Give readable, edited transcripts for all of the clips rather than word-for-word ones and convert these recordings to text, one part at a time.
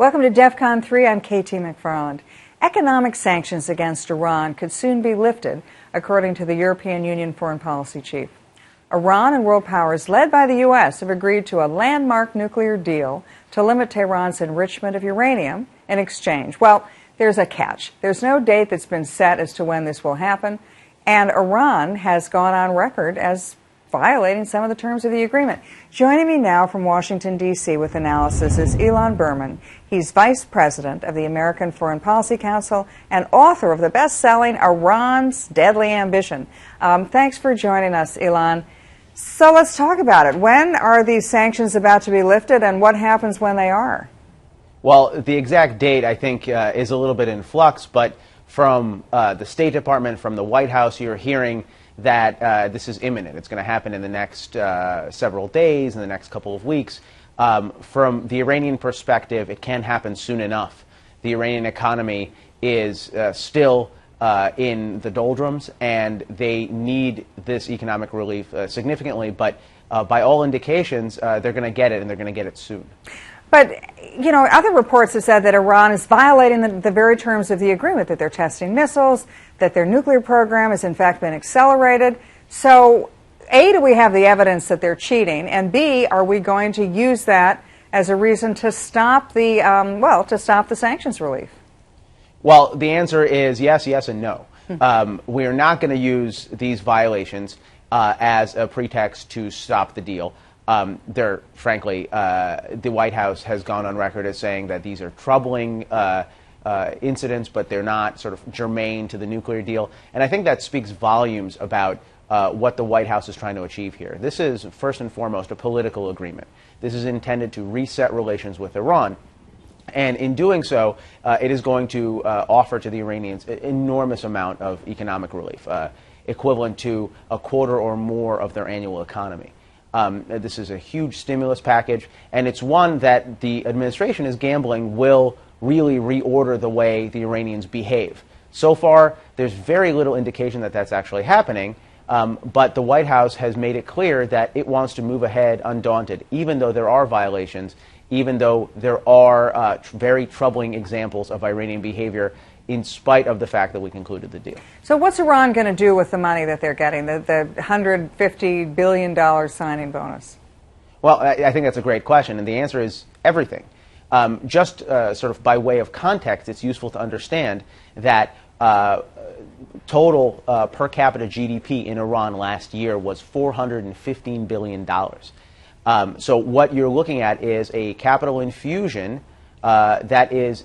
Welcome to Defcon 3. I'm KT McFarland. Economic sanctions against Iran could soon be lifted, according to the European Union foreign policy chief. Iran and world powers, led by the U.S., have agreed to a landmark nuclear deal to limit Tehran's enrichment of uranium in exchange. Well, there's a catch. There's no date that's been set as to when this will happen, and Iran has gone on record as violating some of the terms of the agreement. Joining me now from Washington, D.C. with analysis is Ilan Berman. He's Vice President of the American Foreign Policy Council and author of the best-selling Iran's Deadly Ambition. Thanks for joining us, Ilan. So let's talk about it. When are these sanctions about to be lifted, and what happens when they are? Well, the exact date, I think, is a little bit in flux, but from the State Department, from the White House, you're hearing that this is imminent. It's going to happen in the next several days, in the next couple of weeks. From the Iranian perspective, it can happen soon enough. The Iranian economy is still in the doldrums, and they need this economic relief significantly, but by all indications, they're going to get it, and they're going to get it soon. But, you know, other reports have said that Iran is violating the very terms of the agreement, that they're testing missiles, that their nuclear program has in fact been accelerated. So, A, do we have the evidence that they're cheating? And B, are we going to use that as a reason to stop the, to stop the sanctions relief? Well, the answer is yes, yes, and no. We are not going to use these violations as a pretext to stop the deal. Frankly, the White House has gone on record as saying that these are troubling incidents, but they're not sort of germane to the nuclear deal. And I think that speaks volumes about what the White House is trying to achieve here. This is, first and foremost, a political agreement. This is intended to reset relations with Iran. And in doing so, it is going to offer to the Iranians an enormous amount of economic relief, equivalent to a quarter or more of their annual economy. This is a huge stimulus package, and it's one that the administration is gambling will really reorder the way the Iranians behave. So far, there's very little indication that that's actually happening, but the White House has made it clear that it wants to move ahead undaunted, even though there are violations, even though there are very troubling examples of Iranian behavior, in spite of the fact that we concluded the deal. So what's Iran going to do with the money that they're getting, the $150 billion signing bonus? Well, I think that's a great question, and the answer is everything. Just sort of by way of context, it's useful to understand that total per capita GDP in Iran last year was $415 billion. So what you're looking at is a capital infusion that is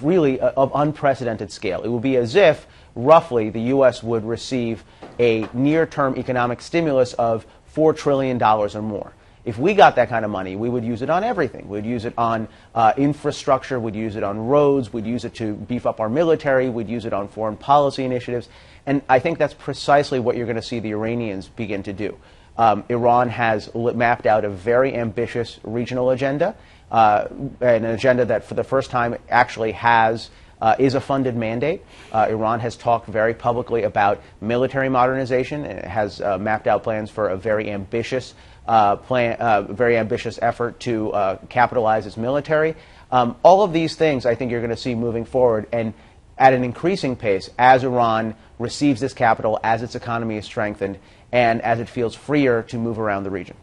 really of unprecedented scale. It would be as if, roughly, the U.S. would receive a near-term economic stimulus of $4 trillion or more. If we got that kind of money, we would use it on everything. We'd use it on infrastructure, we'd use it on roads, we'd use it to beef up our military, we'd use it on foreign policy initiatives. And I think that's precisely what you're going to see the Iranians begin to do. Iran has mapped out a very ambitious regional agenda, an agenda that for the first time actually is a funded mandate. Iran has talked very publicly about military modernization, and it has mapped out plans for a very ambitious effort to capitalize its military. All of these things I think you're going to see moving forward, and at an increasing pace as Iran receives this capital, as its economy is strengthened, and as it feels freer to move around the region.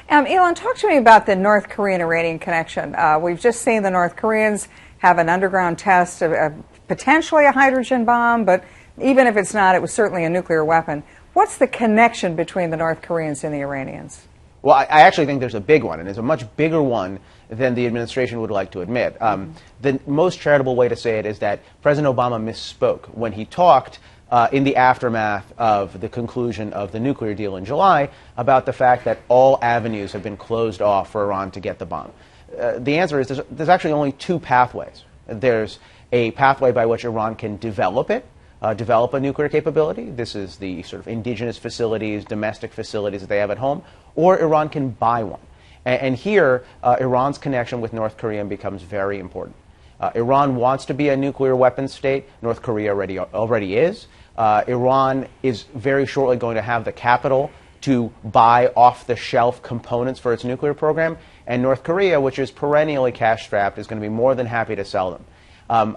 Ilan, talk to me about the North Korean-Iranian connection. We've just seen the North Koreans have an underground test of potentially a hydrogen bomb, but even if it's not, it was certainly a nuclear weapon. What's the connection between the North Koreans and the Iranians? Well, I actually think there's a big one, and it's a much bigger one than the administration would like to admit. The most charitable way to say it is that President Obama misspoke when he talked in the aftermath of the conclusion of the nuclear deal in July about the fact that all avenues have been closed off for Iran to get the bomb. The answer is there's actually only two pathways. There's a pathway by which Iran can develop a nuclear capability. This is the sort of indigenous facilities, domestic facilities that they have at home, or Iran can buy one. And here, Iran's connection with North Korea becomes very important. Iran wants to be a nuclear weapons state. North Korea already is. Iran is very shortly going to have the capital to buy off-the-shelf components for its nuclear program. And North Korea, which is perennially cash-strapped, is going to be more than happy to sell them.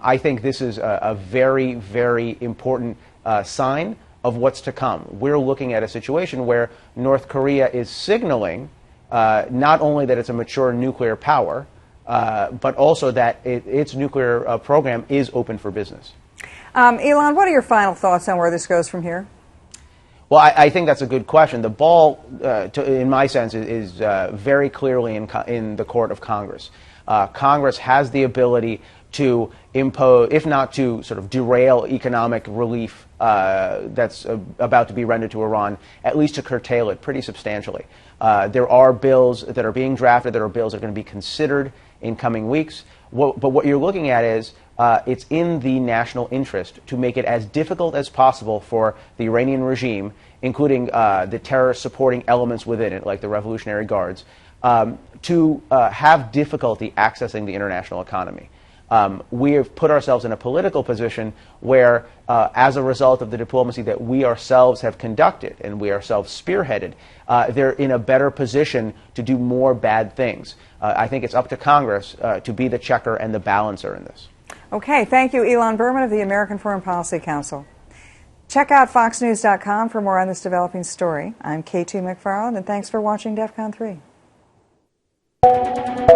I think this is a very, very important sign of what's to come. We're looking at a situation where North Korea is signaling not only that it's a mature nuclear power, but also that its nuclear program is open for business. Ilan, what are your final thoughts on where this goes from here? Well, I think that's a good question. The ball, in my sense, is very clearly in the court of Congress. Congress has the ability to impose, if not to sort of derail economic relief that's about to be rendered to Iran, at least to curtail it pretty substantially. There are bills that are being drafted, there are bills that are going to be considered in coming weeks. But what you're looking at is it's in the national interest to make it as difficult as possible for the Iranian regime, including the terror-supporting elements within it, like the Revolutionary Guards, to have difficulty accessing the international economy. We have put ourselves in a political position where, as a result of the diplomacy that we ourselves have conducted and we ourselves spearheaded, they're in a better position to do more bad things. I think it's up to Congress to be the checker and the balancer in this. Okay. Thank you, Ilan Berman of the American Foreign Policy Council. Check out foxnews.com for more on this developing story. I'm KT McFarland, and thanks for watching Defcon 3.